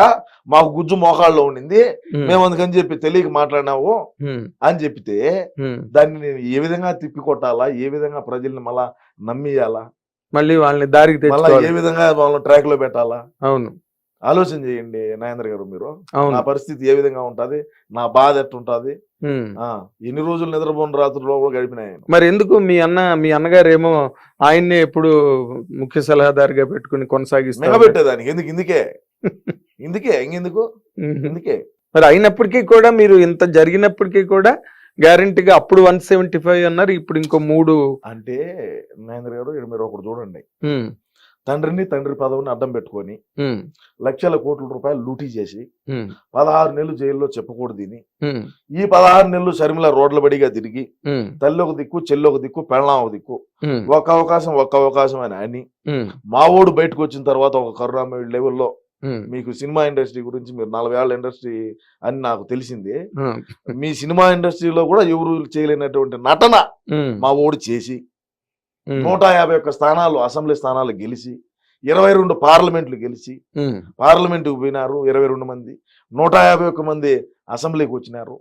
మాకు గుజ్జు మోకాళ్ళలో ఉండింది, మేము అందుకని చెప్పి తెలియక మాట్లాడినావు అని చెప్పితే దాన్ని నేను ఏ విధంగా తిప్పి కొట్టాలా, ఏ విధంగా ప్రజల్ని మళ్ళా నమ్మియాలా, మళ్ళీ వాళ్ళని దారికి మళ్ళా ఏ విధంగా వాళ్ళని ట్రాక్ లో పెట్టాలా. అవును, ఆలోచన చేయండి నాగేంద్ర గారు మీరు. నా పరిస్థితి ఏ విధంగా ఉంటది, నా బాధ ఎట్టుంటది, ఎన్ని రోజులు నిద్రపోని రాత్రుల్లో కూడా గడిపినాయి. మరి ఎందుకు మీ అన్నగారు ఏమో ఆయన్నే ఎప్పుడు ముఖ్య సలహాదారుగా పెట్టుకుని కొనసాగిస్తారు పెట్టేదానికి ఇందుకే ఇందుకే మరి అయినప్పటికీ కూడా మీరు ఇంత జరిగినప్పటికీ కూడా గ్యారంటీగా అప్పుడు 175 అన్నారు, ఇప్పుడు ఇంకో 3 అంటే నాగేంద్ర గారు మీరు ఒకటి చూడండి. తండ్రి పదవిని అడ్డం పెట్టుకొని లక్షల కోట్ల రూపాయలు లూటీ చేసి 16 నెలలు జైల్లో చెప్పకూడదు దీని. ఈ 16 నెలలు షర్మిల రోడ్ల బడిగా తిరిగి తల్లి ఒక దిక్కు, చెల్లి ఒక దిక్కు, పెళ్ళాం ఒక దిక్కు, ఒక్క అవకాశం అని మా ఓడు బయటకు వచ్చిన తర్వాత ఒక కరుణామయుడు లెవెల్లో మీకు సినిమా ఇండస్ట్రీ గురించి, మీరు 40 ఏళ్ల ఇండస్ట్రీ అని నాకు తెలిసింది. మీ సినిమా ఇండస్ట్రీలో కూడా ఎవరు చేయలేనటువంటి నటన మా ఓడు చేసి 151 స్థానాలు అసెంబ్లీ స్థానాలు గెలిచి 22 పార్లమెంట్లు గెలిచి పార్లమెంటుకు పోయినారు 22 మంది, 151 మంది అసెంబ్లీకి వచ్చినారు.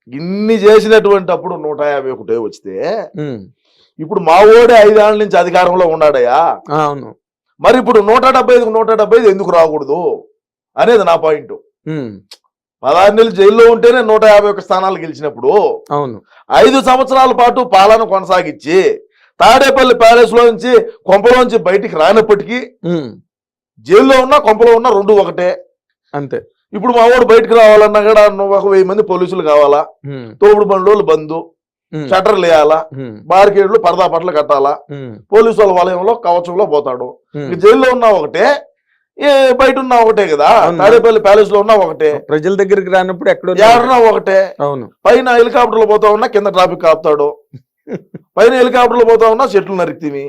ఇన్ని చేసినటువంటి అప్పుడు 151 వస్తే ఇప్పుడు మా ఓడే 5 ఏళ్ల నుంచి అధికారంలో ఉన్నాడయ్యా. మరి ఇప్పుడు 175 ఎందుకు రాకూడదు అనేది నా పాయింట్. 16 నెలలు జైల్లో ఉంటేనే 151 స్థానాలు గెలిచినప్పుడు 5 సంవత్సరాల పాటు పాలన కొనసాగించి తాడేపల్లి ప్యాలెస్ లోంచి కొంపలోంచి బయటికి రానప్పటికీ జైల్లో ఉన్నా కొంపలో ఉన్నా 2 ఒకటే అంతే. ఇప్పుడు మా వాడు బయటకు రావాలన్నా కూడా 1000 మంది పోలీసులు కావాలా, తోపుడు బండ్లు బంధు, షట్టర్లు వేయాలా, బార్కేడ్లు పరదా పట్ల కట్టాలా, పోలీసు వాళ్ళ వలయంలో కవచంలో పోతాడు. జైల్లో ఉన్నా ఒకటే, బయట ఉన్నా ఒకటే కదా, తాడేపల్లి ప్యాలెస్ లో ఉన్నా ఒకటే, ప్రజల దగ్గరికి రానప్పుడు ఎక్కడున్నా ఒకటే. పైన హెలికాప్టర్ లో పోతా ఉన్నా కింద ట్రాఫిక్ ఆపుతాడు, పైన హెలికాప్టర్ లో పోతా ఉన్నా చెట్లు నరికితివి.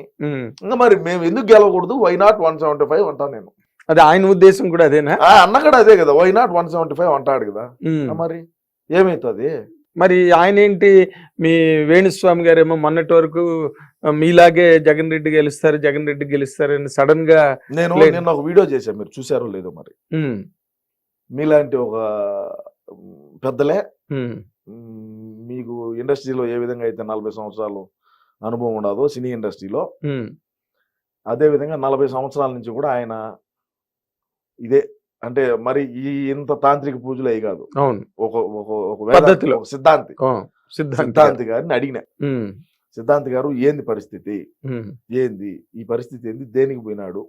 ఇంకా మరి మేము ఎందుకు గెలవకూడదు? వై నాట్ 175 అంటాను నేను. అది ఆయన ఉద్దేశం కూడా అదేనా? అన్న కూడా అదే కదా, వై నాట్ 175 అంటాడు కదా. మరి ఏమైతుంది? మరి ఆయన ఏంటి, మీ వేణుస్వామి గారు ఏమో మొన్నటి వరకు మీలాగే జగన్ రెడ్డి గెలుస్తారు అని సడన్ గా నేను ఒక వీడియో చేశాను, మీరు చూసారో లేదో మరి. మీలాంటి ఒక పెద్దలే మీకు ఇండస్ట్రీలో ఏ విధంగా అయితే 40 సంవత్సరాలు అనుభవం ఉండదో సినీ ఇండస్ట్రీలో, అదే విధంగా 40 సంవత్సరాల నుంచి కూడా ఆయన ఇదే అంటే మరి ఈ ఇంత తాంత్రిక పూజలు అయి కాదు, ఒక సిద్ధాంతి గారిని అడిగిన, సిద్ధాంతి గారు ఏంది పరిస్థితి, ఏంది ఈ పరిస్థితి, ఏంది దేనికి పోయినాడు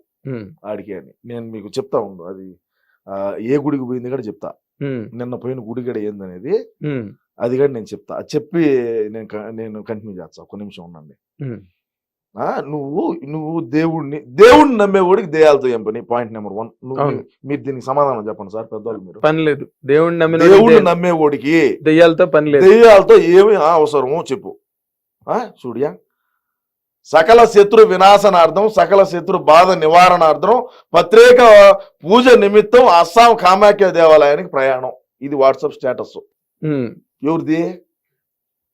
ఆడికి అని నేను మీకు చెప్తా ఉండు. అది ఏ గుడికి పోయింది కూడా చెప్తా, నిన్న పోయిన గుడి కూడా ఏందనేది అది కూడా నేను చెప్తా. అది చెప్పి నేను కంటిన్యూ చేస్తా. ఒక్క నిమిషం ఉండండి. నువ్వు దేవుడిని నమ్మేవాడికి దెయ్యాలతో ఏం పని? Point number 1. మీరు దీనికి సమాధానం చెప్పండి సార్ పెద్దవాళ్ళు. మీరు పని లేదు, దేవుడిని నమ్మేవాడికి దెయ్యాలతో పని లేదు, దెయ్యాలతో ఏమి అవసరమో చెప్పు. చూడియా, సకల శత్రు వినాశనార్థం సకల శత్రు బాధ నివారణార్థం ప్రత్యేక పూజ నిమిత్తం అస్సాం కామాఖ్య దేవాలయానికి ప్రయాణం. ఇది వాట్సాప్ స్టేటస్. ఎవరిది?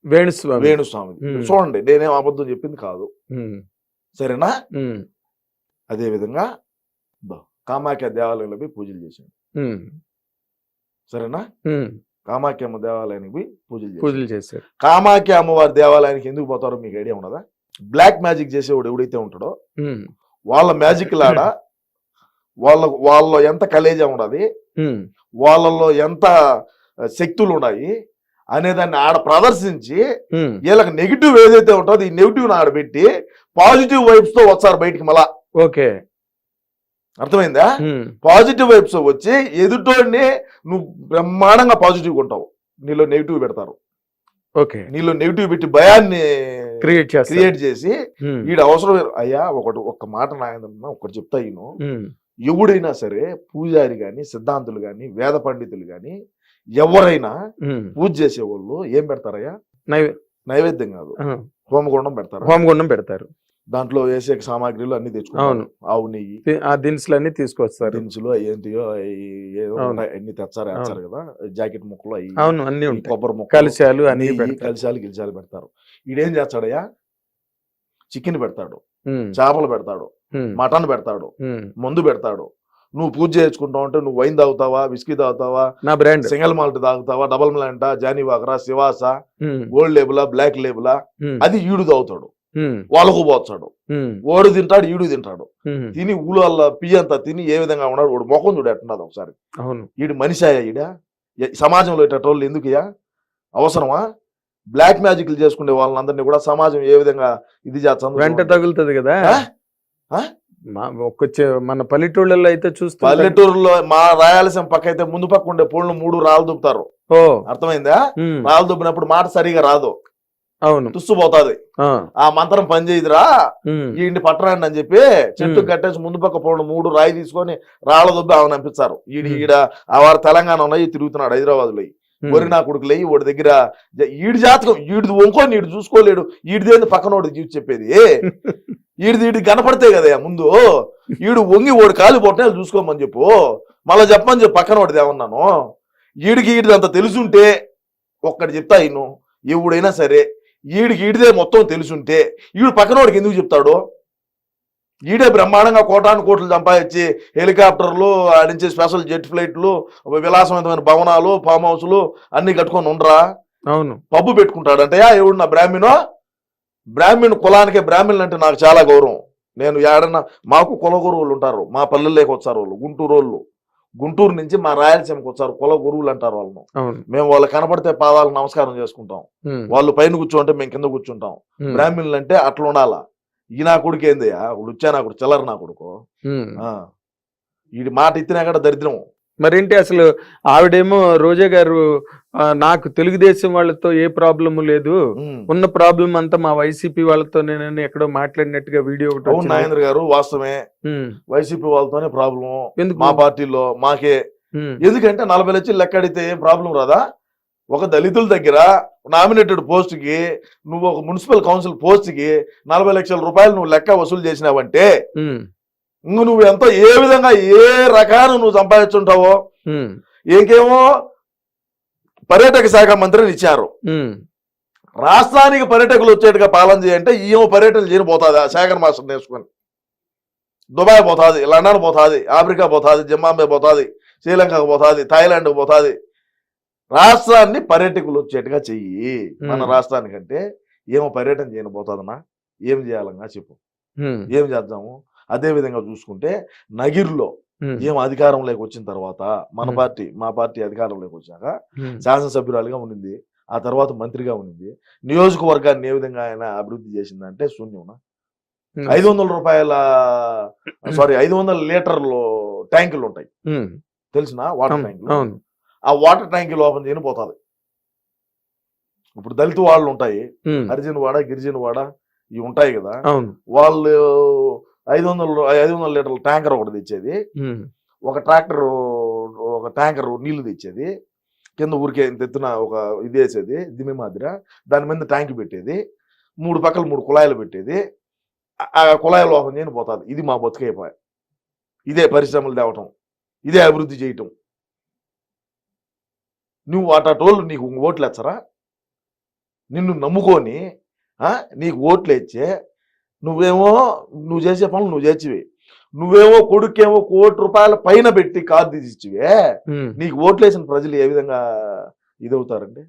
వేణుస్వామి. చూడండి, నేనేం అబద్ధం చెప్పింది కాదు, సరేనా? అదే విధంగా కామాఖ్య దేవాలయంలో పోయి పూజలు చేశాడు, సరేనా? కామాఖ్య అమ్మ దేవాలయానికి పోయి పూజలు చేశారు. కామాఖ్య అమ్మవారి దేవాలయానికి ఎందుకు పోతారో మీకు ఐడియా ఉన్నదా? బ్లాక్ మ్యాజిక్ చేసేవాడు ఎవడైతే ఉంటాడో వాళ్ళ మ్యాజిక్ లాడ వాళ్ళ ఎంత కలేజా ఉండదు, వాళ్ళలో ఎంత శక్తులు ఉన్నాయి అనేదాన్ని ఆడ ప్రదర్శించి వీళ్ళకి నెగిటివ్ ఏదైతే ఉంటుందో ఈ నెగిటివ్ ఆడబెట్టి పాజిటివ్ వైబ్స్ తో వచ్చారు బయటికి. మళ్ళా ఓకే, అర్థమైందా? పాజిటివ్ వైబ్స్ వచ్చి ఎదుటోడిని నువ్వు బ్రహ్మాండంగా పాజిటివ్గా ఉంటావు, నీలో నెగిటివ్ పెడతారు. ఓకే, నీలో నెగిటివ్ పెట్టి భయాన్ని క్రియేట్ చేసి వీడు అవసరం. అయ్యా ఒక్క మాట నాయన ఒకటి చెప్తా, ఈయన ఎవడైనా సరే పూజారి గాని సిద్ధాంతులు గాని వేద పండితులు గాని ఎవరైనా పూజ చేసేవాళ్ళు ఏం పెడతారయ్యా? నైవేద్యం కాదు, హోమగుండం పెడతారు. దాంట్లో వేసే సామాగ్రిలు అన్ని తెచ్చుకుంటారు. ఆవు నెయ్యి, ఆ దినుసులు అన్ని తీసుకొస్తారు. దినుసులు ఏంటియో అన్ని తెచ్చారు కదా, జాకెట్ ముక్కలు అవి, కొబ్బరి ముక్క, కలిశాలు గిలిశాలు పెడతారు. ఈడేం చేస్తాడయ్యా? చికెన్ పెడతాడు, చేపలు పెడతాడు, మటన్ పెడతాడు, మందు పెడతాడు. నువ్వు పూజ చేసుకుంటావు అంటే నువ్వు వైన్ తాగుతావా, విస్కీ తాగుతావా, నా బ్రాండ్ సింగల్ మాల్ట్ తాగుతావా, డబల్ మాల్టా, జానీ వాకరా, శివాస, గోల్డ్ లేబులా, బ్లాక్ లేబులా, అది ఈడు తాగుతాడు, వాళ్ళకు పోతాడు. ఓడు తింటాడు, ఈడు తింటాడు. తిని ఊళ్ళ పియ్యంతా తిని ఏ విధంగా ఉన్నాడు వాడు ముఖం చూడు ఎట్టున్నది ఒకసారి. ఈడు మనిషాయా? ఈడ సమాజంలో ఇటోళ్ళు ఎందుకుయా? అవసరమా? బ్లాక్ మ్యాజిక్లు చేసుకునే వాళ్ళందరినీ కూడా సమాజం ఏ విధంగా ఇది చేస్తాను, వెంట తగులుతుంది కదా. మన పల్లెటూళ్ళలో అయితే చూస్తే, పల్లెటూరులో మా రాయలసీమ పక్క అయితే ముందు పక్క ఉండే పూలను 3 రాళ్ళు దుబ్బుతారు. అర్థమైందా? రాళ్ళు దుబ్బినప్పుడు మాట సరిగా రాదు, అవును, తుస్సుపోతాది. ఆ మంత్రం పనిచేయదురా, ఈ ఇంటి పట్టరండి అని చెప్పి చెట్టు కట్టేసి ముందు పక్క పూలను 3 రాయి తీసుకొని రాళ్ళ దుబ్బి ఆమె అనిపిస్తారు. ఈడ వారు తెలంగాణ ఉన్నాయి తిరుగుతున్నాడు హైదరాబాద్ లో. వరి నా కొడుకు లేయి వాడి దగ్గర ఈడి జాతకం, ఈడిది వంకొని ఈడు చూసుకోలేడు, ఈడిదేంది పక్కనోడు చూసి చెప్పేది. ఈడిది కనపడితే కదా ముందు, ఈడు వంగి ఓడి కాలు పొట్టిన చూసుకోమని చెప్పు, మళ్ళీ చెప్పమని చెప్పు పక్కనోడిది ఏమన్నాను. ఈడిది అంత తెలుసుంటే ఒక్కటి చెప్తా, ఈయన ఎవడైనా సరే ఈడిదే మొత్తం తెలుసుంటే ఈడు పక్కనోడికి ఎందుకు చెప్తాడు? ఈడే బ్రహ్మాండంగా కోటాను కోట్లు సంపాదించి హెలికాప్టర్లు ఆడించే స్పెషల్ జెట్ ఫ్లైట్లు, విలాసవంతమైన భవనాలు, ఫామ్ హౌస్లు అన్ని కట్టుకొని ఉండరా? అవును, పబ్బు పెట్టుకుంటాడంటే ఎవడు నా బ్రాహ్మణ్ కులానికే బ్రాహ్మణులు అంటే నాకు చాలా గౌరవం. నేను ఏడన్నా మాకు కుల గురువులు ఉంటారు, మా పల్లెల్లోకి వచ్చారు వాళ్ళు, గుంటూరు నుంచి మా రాయలసీమకి వచ్చారు, కుల గురువులు అంటారు వాళ్ళను. మేము వాళ్ళు కనపడితే పాదాలకు నమస్కారం చేసుకుంటాం, వాళ్ళు పైన కూర్చోంటే మేము కింద కూర్చుంటాం. బ్రాహ్మణులు అంటే అట్లా ఉండాలా. ఈ నా కొడుకు ఏందయ్యా, వచ్చా నా కొడుకు చిల్లర నా కొడుకు, ఈ మాట ఇచ్చినా కూడా దరిద్రం. మరేంటి అసలు ఆవిడేమో రోజా గారు నాకు తెలుగుదేశం వాళ్ళతో ఏ ప్రాబ్లము లేదు, ఉన్న ప్రాబ్లం అంతా మా వైసీపీ వాళ్ళతో నేను ఎక్కడో మాట్లాడినట్టుగా వీడియో ఒకటి. నాగేంద్ర గారు వాస్తవమే, వైసీపీ వాళ్ళతోనే ప్రాబ్లం, మా పార్టీలో మాకే. ఎందుకంటే 40 లక్షలు లెక్క అడిగితే ఏం ప్రాబ్లం రాదా? ఒక దళితుల దగ్గర నామినేటెడ్ పోస్ట్ కి నువ్వు ఒక మున్సిపల్ కౌన్సిల్ పోస్ట్ కి 40 లక్షల రూపాయలు నువ్వు లెక్క వసూలు చేసినావంటే నువ్వు ఎంతో ఏ విధంగా ఏ రకాన నువ్వు సంపాదించుంటావో. ఇంకేమో పర్యాటక శాఖ మంత్రిని ఇచ్చారు, రాష్ట్రానికి పర్యాటకులు వచ్చేట్టుగా పాలన చేయంటే ఏమో పర్యటనలు చేయబోతుంది. ఆ శేఖర్ మాస్టర్ నేర్చుకొని దుబాయ్ పోతుంది, లండన్ పోతుంది, ఆఫ్రికా పోతుంది, జింబాబే పోతుంది, శ్రీలంకకు పోతుంది, థాయిలాండ్కి పోతుంది. రాష్ట్రాన్ని పర్యాటకులు వచ్చేట్టుగా చెయ్యి. మన రాష్ట్రానికంటే ఏమో పర్యటన చేయబోతుందన్నా, ఏం చేయాలన్నా చెప్పు, ఏం చేద్దాము. అదే విధంగా చూసుకుంటే నగిరిలో ఏం అధికారంలోకి వచ్చిన తర్వాత మా పార్టీ అధికారంలోకి వచ్చాక శాసనసభ్యురాలుగా ఉన్నింది, ఆ తర్వాత మంత్రిగా ఉన్నింది. నియోజకవర్గాన్ని ఏ విధంగా ఆయన అభివృద్ధి చేసిందంటే శూన్యం. 500 లీటర్లు ట్యాంకులు ఉంటాయి తెలిసిన, వాటర్ ట్యాంకులు. ఆ వాటర్ ట్యాంకులు ఓపెన్ చేయని పోతుంది. ఇప్పుడు దళిత వాళ్ళు ఉంటాయి, హరిజన్ వాడ, గిరిజన వాడ ఇవి ఉంటాయి కదా, వాళ్ళు 500 లీటర్ల ట్యాంకర్ ఒకటి తెచ్చేది, ఒక ట్యాంకర్ నీళ్లు తెచ్చేది, కింద ఊరికే ఎత్తున ఒక ఇది వేసేది దిమ్మి మాదిర, దాని మీద ట్యాంక్ పెట్టేది, 3 పక్కల 3 కుళాయిలు పెట్టేది, ఆ కుళాయిలు ఓపెన్ చేయని పోతుంది. ఇది మా బతుకైపోయా. ఇదే పరిశ్రమలు తేవటం, ఇదే అభివృద్ధి చేయటం. నువ్వు అటోళ్ళు నీకు ఓట్లు ఎచ్చరా? నిన్ను నమ్ముకొని నీకు ఓట్లు ఇచ్చే నువ్వు చేసే పనులు నువ్వు చేసివి. నువ్వేమో కొడుకేమో ₹1,00,00,000 పైన పెట్టి కారు తీసిచ్చివే. నీకు ఓట్లేసిన ప్రజలు ఏ విధంగా ఇదవుతారండి?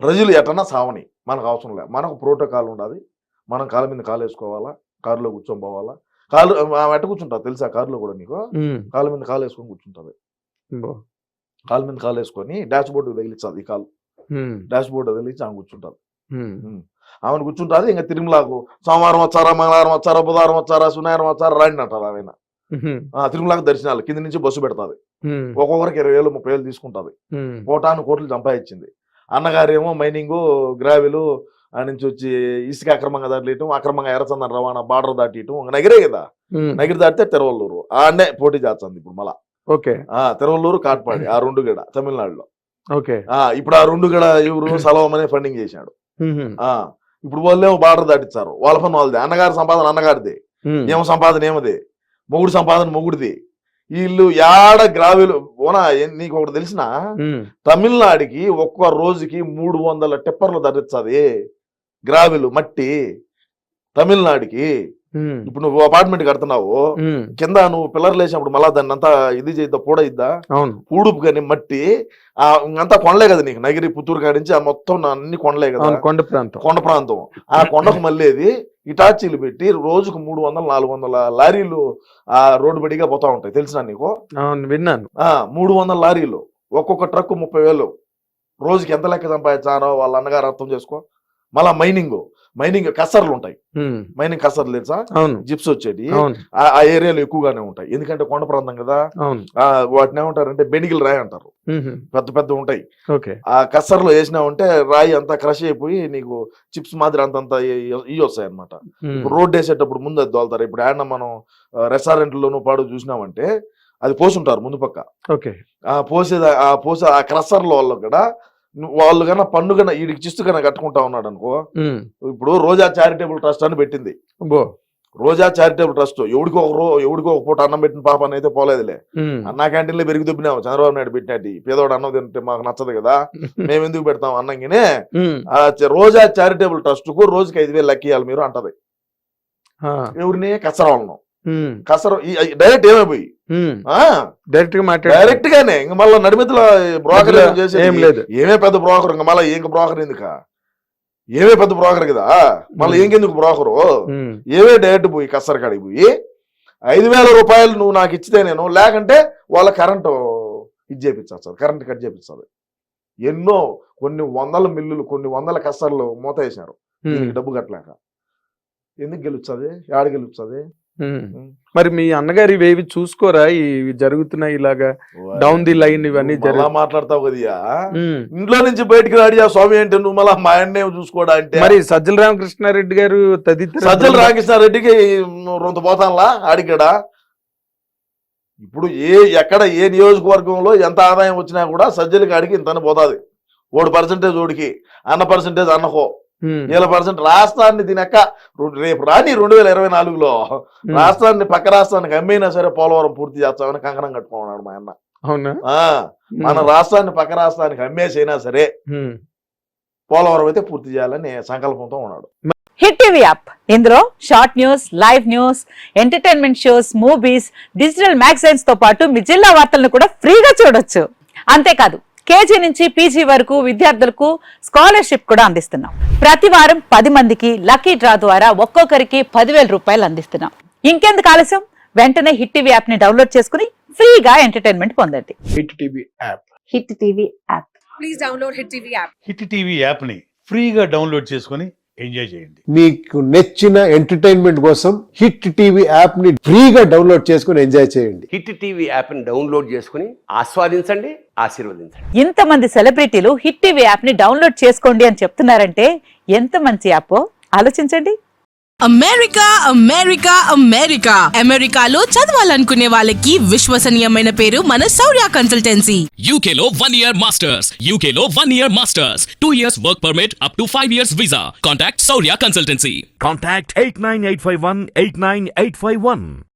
ప్రజలు ఎటన్నా సావని, మనకు అవసరం లేదు. మనకు ప్రోటోకాల్ ఉండాలి. మనం కాళ్ళ మీద కాలు వేసుకోవాలా, కారులో కూర్చొని పోవాలా. కాళ్ళు ఎట్ట కూర్చుంటావు తెలుసా? కారులో కూడా నీకు కాళ్ళ మీద కాలు వేసుకొని కూర్చుంటుంది. కాళ్ళ మీద కాలు వేసుకొని డాష్ బోర్డు తగిలించాలి. ఈ కాలు డాష్ బోర్డు తగిలించి ఆమె కూర్చుంటుంది. ఆమెను కూర్చుంటుంది. ఇంకా తిరుమలకు సోమవారం వచ్చారా, మంగళవారం వచ్చారా, బుధవారం వచ్చారా, శనివారం వచ్చారా రాండి అంటారు. ఆమె తిరుమలకు దర్శనాలు కింద నుంచి బస్సు పెడతాది. ఒక్కొక్కరికి 20,000 30,000 తీసుకుంటది. కోటాను కోట్లు సంపాదించింది. అన్నగారేమో మైనింగ్, గ్రావెలు ఆ నుంచి వచ్చి ఇసుక అక్రమంగా దాటియటం, అక్రమంగా ఎర్రచందన రవాణా, బార్డర్ దాటియటం. నగిరే కదా, నగిరి దాటితే తిరువల్లూరు ఆడనే పోటీ చేస్తుంది ఇప్పుడు మళ్ళా. తిరువల్లూరు, కాట్పాడి ఆ 2 గడ తమిళనాడులో. ఇప్పుడు ఆ 2 గడ ఎవరు సలవమనే ఫండింగ్ చేశాడు. ఇప్పుడు వాళ్ళేమో బార్డర్ దాటిస్తారు. వాళ్ళ పని వాళ్ళది. అన్నగారి సంపాదన అన్నగారిది, ఏమో సంపాదన ఏమది, మొగుడు సంపాదన మొగుడిది. వీళ్ళు యాడ గ్రావెలు ఓనా. నీకు ఒకటి తెలిసిన, తమిళనాడుకి ఒక్క రోజుకి 300 టిప్పర్లు ధరించది గ్రావెలు మట్టి తమిళనాడుకి. ఇప్పుడు నువ్వు అపార్ట్మెంట్ కడుతున్నావు, కింద నువ్వు పిల్లర్లు వేసినప్పుడు మళ్ళా దాన్ని అంతా ఇది చేద్దా, పూడ ఇద్దా, ఊడుపు కానీ మట్టి అంతా కొండలే కదా నీకు. నగిరి పుత్తూరు కాడి నుంచి ఆ మొత్తం అన్ని కొండలే కదా, కొండ ప్రాంతం. ఆ కొండకు మళ్ళీ ఇటాచీలు పెట్టి రోజుకు 300-400 లారీలు ఆ రోడ్డు బడిగా పోతా ఉంటాయి. తెలిసిన నీకు? విన్నాను. 300 లారీలు, ఒక్కొక్క ట్రక్ 30,000. రోజుకి ఎంత లెక్క సంపాదించారో వాళ్ళ అన్నగారు అర్థం చేసుకో. మళ్ళా మైనింగ్ కసర్లు ఉంటాయి. మైనింగ్ కసర్లు తెలుసా? జిప్స్ వచ్చేది ఆ ఏరియాలో ఎక్కువగానే ఉంటాయి. ఎందుకంటే కొండ ప్రాంతం కదా. వాటిని ఏమంటారంటే బెనిగిల్ రాయి అంటారు. పెద్ద పెద్ద ఉంటాయి. ఆ కసర్లో వేసినావంటే రాయి అంతా క్రష్ అయిపోయి నీకు చిప్స్ మాదిరి అంతంత ఇవి వస్తాయి అనమాట. రోడ్ వేసేటప్పుడు ముందు అది దోలుతారు. ఇప్పుడు ఆయన మనం రెస్టారెంట్లోనూ పాడు చూసినామంటే అది పోసుంటారు ముందు పక్క. పోసే ఆ క్రషర్ల వాళ్ళు కూడా వాళ్ళు కన్నా పన్ను కన్నా వీడికి చిస్తు కన్నా కట్టుకుంటా ఉన్నాడు అనుకో. ఇప్పుడు రోజా చారిటబుల్ ట్రస్ట్ అని పెట్టింది. రోజా చారిటబుల్ ట్రస్ట్ ఎవడికో ఒక పూట అన్నం పెట్టిన పాప అయితే పోలేదులే. అన్నా క్యాంటీన్లో పెరిగి దుబ్బినాము చంద్రబాబు నాయుడు పెట్టినట్టు. పేదవాడు అన్నం తింటే మాకు నచ్చదు కదా, మేము ఎందుకు పెడతాం అన్నంగానే. రోజా చారిటబుల్ ట్రస్ట్ కు రోజుకి 5,000 లెక్కియాలి మీరు అంటది. ఎవరిని? కసరవాళ్ళను. కసర డైరెక్ట్ ఏమైపోయి డైరెక్ట్ గానే ఇంక మళ్ళీ నడిమితుల బ్రోకర్ చేసేది ఏమే పెద్ద బ్రోకర్. ఇంక మళ్ళీ ఇంక బ్రోకర్ ఎందుక? ఏమే పెద్ద బ్రోకర్ కదా, మళ్ళీ ఇంకెందుకు బ్రోకరు? ఏమే డైరెక్ట్ పోయి కసర కాడికి పోయి 5,000 రూపాయలు నువ్వు నాకు ఇచ్చితే నేను, లేకంటే వాళ్ళ కరెంటు ఇది చేపించాలి, కరెంట్ కట్ చేపించాలి. ఎన్నో కొన్ని 100 మిల్లులు, కొన్ని 100 కసర్లు మూత వేసినారు డబ్బు కట్టలేక. ఎందుకు గెలుస్తుంది? ఆడ గెలుస్తుంది. మరి మీ అన్నగారు ఇవేవి చూసుకోరా? ఇవి జరుగుతున్నాయి ఇలాగా డౌన్ ది లైన్ ఇవన్నీ మాట్లాడతావు కదా. ఇంట్లో నుంచి బయటకు రాడియా స్వామి అంటే నువ్వు మళ్ళీ మా అన్నే చూసుకోవడా అంటే. మరి సజ్జల రామకృష్ణారెడ్డి గారు సజ్జల రామకృష్ణారెడ్డికి రొంత పోతానులా ఆడికాడా. ఇప్పుడు ఎక్కడ ఏ నియోజకవర్గంలో ఎంత ఆదాయం వచ్చినా కూడా సజ్జలకి ఆడికి ఇంతనే పోతుంది. 1% ఓడికి, అన్న పర్సెంటేజ్ అన్నకో, 7% రాష్ట్రాన్ని దీనక్క రేపు రాని 2024లో రాష్ట్రాన్ని పక్క రాష్ట్రానికి అమ్మైనా సరే పోలవరం పూర్తి చేస్తామని కంకణం కట్టుకున్నాడు మా అన్న. అవునా? మన రాష్ట్రాన్ని పక్క రాష్ట్రానికి అమ్మేసైనా సరే పోలవరం అయితే పూర్తి చేయాలని సంకల్పంతో ఉన్నాడు. హిట్ టీవీ యాప్, ఇందులో short news, live news, entertainment shows, movies, digital magazines తో పాటు మీ జిల్లా వార్తలను కూడా ఫ్రీగా చూడొచ్చు. అంతేకాదు కేజీ నుంచి పీజీ వరకు విద్యార్థులకు స్కాలర్షిప్ కూడా అందిస్తున్నాం. ప్రతి వారం 10 మందికి లక్కీ డ్రా ద్వారా ఒక్కొక్కరికి 10,000 రూపాయలు అందిస్తున్నాం. ఇంకెందుకు ఆలస్యం? వెంటనే హిట్ టీవీ యాప్ ని డౌన్లోడ్ చేసుకుని ఫ్రీగా ఎంటర్టైన్మెంట్ పొందండి. Hit TV app. Hit TV app. Please download hit TV app. Hit TV app ని ఫ్రీగా డౌన్లోడ్ చేసుకుని ఎంజాయ్ చేయండి. మీకు నచ్చిన ఎంటర్టైన్మెంట్ కోసం హిట్ టీవీ యాప్ ని ఫ్రీగా డౌన్లోడ్ చేసుకుని ఎంజాయ్ చేయండి. హిట్ టీవీ యాప్ ని డౌన్లోడ్ చేసుకుని ఆస్వాదించండి, ఆశీర్వదించండి. ఇంతమంది సెలబ్రిటీలు హిట్ టీవీ యాప్ ని డౌన్లోడ్ చేసుకోండి అని చెప్తున్నారంటే ఎంత మంచి యాప్ ఆలోచించండి. అమెరికా అమెరికా అమెరికా అమెరికాలో చదవాలనుకునే వాళ్ళకి విశ్వసనీయమైన పేరు మన శౌర్య కన్సల్టెన్సీ. UK లో 1 year masters. UK లో 1 year masters. 2 years work permit up to 5 years visa. Contact Saurya Consultancy. Contact 89851 89851.